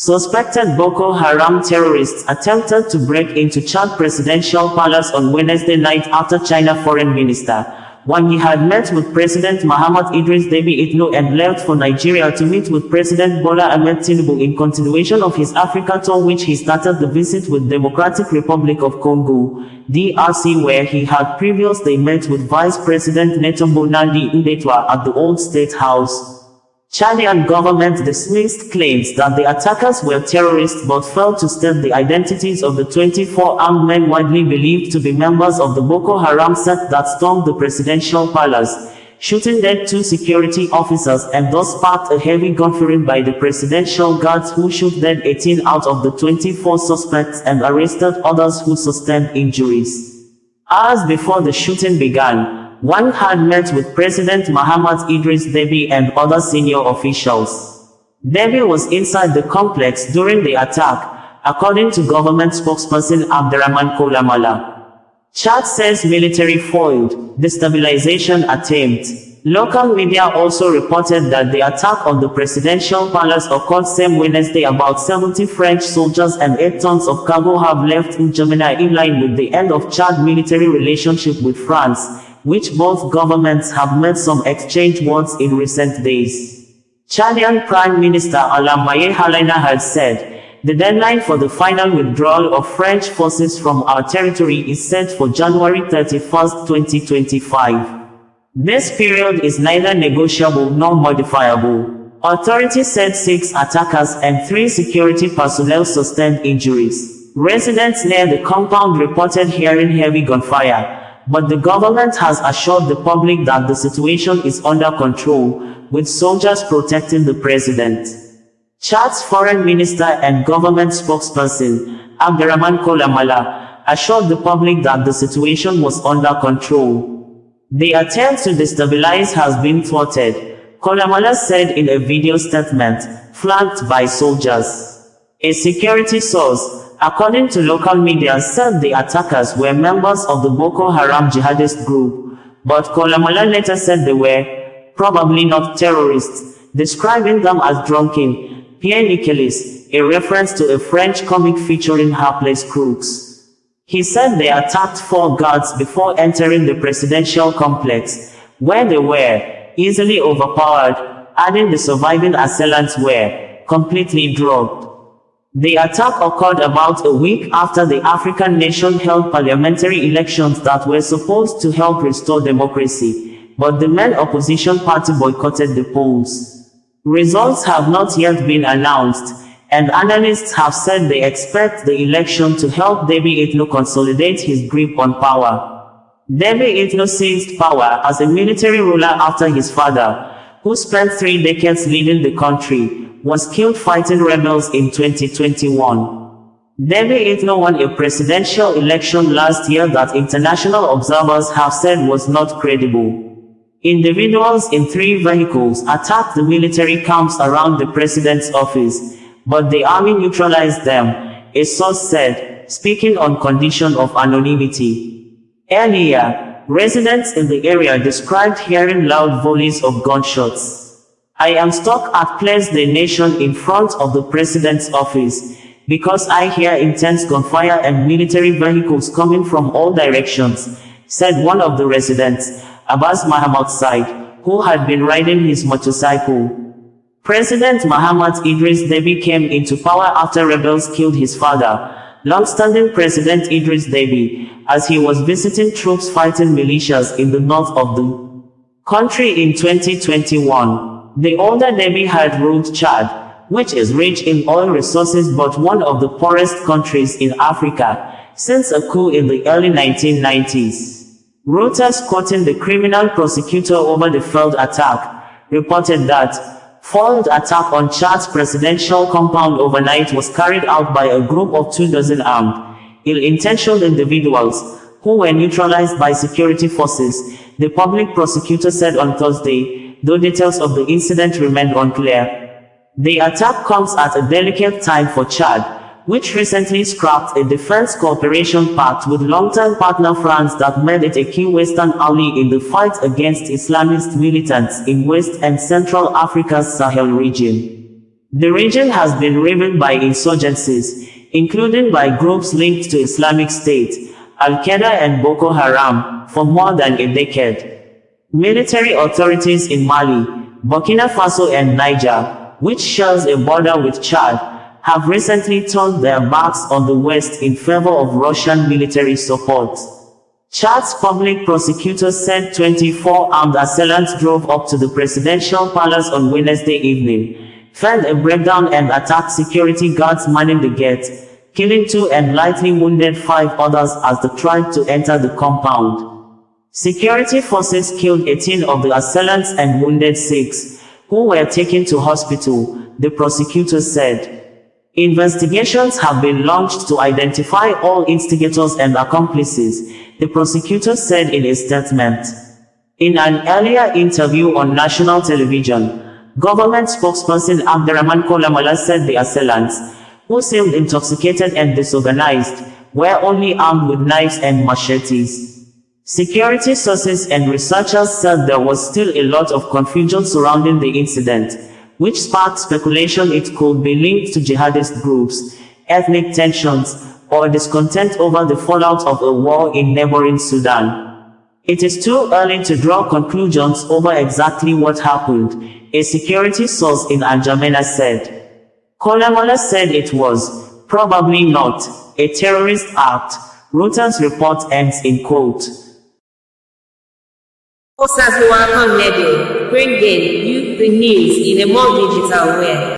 Suspected Boko Haram terrorists attempted to break into Chad presidential palace on Wednesday night after China Foreign Minister Wang Yi had met with President Mahamat Idriss Deby Itno and left for Nigeria to meet with President Bola Ahmed Tinubu in continuation of his Africa tour, which he started the visit with Democratic Republic of Congo, DRC, where he had previously met with Vice President Netumbo Nandi-Ndaitwah at the Old State House. Chadian government dismissed claims that the attackers were terrorists but failed to state the identities of the 24 armed men widely believed to be members of the Boko Haram sect that stormed the presidential palace, shooting dead 2 security officers and thus sparked a heavy gunfire by the presidential guards, who shot dead 18 out of the 24 suspects and arrested others who sustained injuries. Hours before the shooting began, Wang had met with President Mahamat Idriss Deby and other senior officials. Deby was inside the complex during the attack, according to government spokesperson Abderrahman Kolamala. Chad says military foiled destabilization attempt. Local media also reported that the attack on the presidential palace occurred same Wednesday. About 70 French soldiers and 8 tons of cargo have left N'Djamena in line with the end of Chad's military relationship with France, which both governments have made some exchange words in recent days. Chadian Prime Minister Alain Halina had said, the deadline for the final withdrawal of French forces from our territory is set for January 31, 2025. This period is neither negotiable nor modifiable. Authorities said 6 attackers and 3 security personnel sustained injuries. Residents near the compound reported hearing heavy gunfire, but the government has assured the public that the situation is under control, with soldiers protecting the president. Chad's foreign minister and government spokesperson, Abderrahman Kolamala, assured the public that the situation was under control. The attempt to destabilize has been thwarted, Kolamala said in a video statement, flanked by soldiers. A security source, according to local media, said the attackers were members of the Boko Haram jihadist group, but Kolamala later said they were probably not terrorists, describing them as drunken Pierre-Nicolas, a reference to a French comic featuring hapless crooks. He said they attacked 4 guards before entering the presidential complex, where they were easily overpowered, adding the surviving assailants were completely drugged. The attack occurred about a week after the African nation held parliamentary elections that were supposed to help restore democracy, but the main opposition party boycotted the polls. Results have not yet been announced, and analysts have said they expect the election to help Deby Itno consolidate his grip on power. Deby Itno seized power as a military ruler after his father, who spent 3 decades leading the country, was killed fighting rebels in 2021. Deby Itno won a presidential election last year that international observers have said was not credible. Individuals in 3 vehicles attacked the military camps around the president's office, but the army neutralized them, a source said, speaking on condition of anonymity. Earlier, residents in the area described hearing loud volleys of gunshots. I am stuck at Place des Nations in front of the president's office, because I hear intense gunfire and military vehicles coming from all directions, said one of the residents, Abbas Mahamat Said, who had been riding his motorcycle. President Mahamat Idriss Deby came into power after rebels killed his father, long-standing President Idriss Deby, as he was visiting troops fighting militias in the north of the country in 2021. The older Deby had ruled Chad, which is rich in oil resources but one of the poorest countries in Africa, since a coup in the early 1990s. Reuters, quoting the criminal prosecutor over the failed attack, reported that foiled attack on Chad's presidential compound overnight was carried out by a group of 24 armed, ill-intentioned individuals, who were neutralized by security forces, the public prosecutor said on Thursday, though details of the incident remained unclear. The attack comes at a delicate time for Chad, which recently scrapped a defense cooperation pact with long-term partner France that made it a key Western ally in the fight against Islamist militants in West and Central Africa's Sahel region. The region has been riven by insurgencies, including by groups linked to Islamic State, Al-Qaeda and Boko Haram, for more than a decade. Military authorities in Mali, Burkina Faso and Niger, which shares a border with Chad, have recently turned their backs on the West in favor of Russian military support. Chad's public prosecutor said 24 armed assailants drove up to the presidential palace on Wednesday evening, felled a breakdown and attacked security guards manning the gate, killing 2 and lightly wounded 5 others as they tried to enter the compound. Security forces killed 18 of the assailants and wounded 6, who were taken to hospital, the prosecutor said. Investigations have been launched to identify all instigators and accomplices, the prosecutor said in a statement. In an earlier interview on national television, government spokesperson Abderrahmane Koulamallah said the assailants, who seemed intoxicated and disorganized, were only armed with knives and machetes. Security sources and researchers said there was still a lot of confusion surrounding the incident, which sparked speculation it could be linked to jihadist groups, ethnic tensions, or discontent over the fallout of a war in neighboring Sudan. It is too early to draw conclusions over exactly what happened, a security source in N'Djamena said. Koulamallah said it was, probably not, a terrorist act. Reuters report ends in quote. Bringing you the news in a more digital way.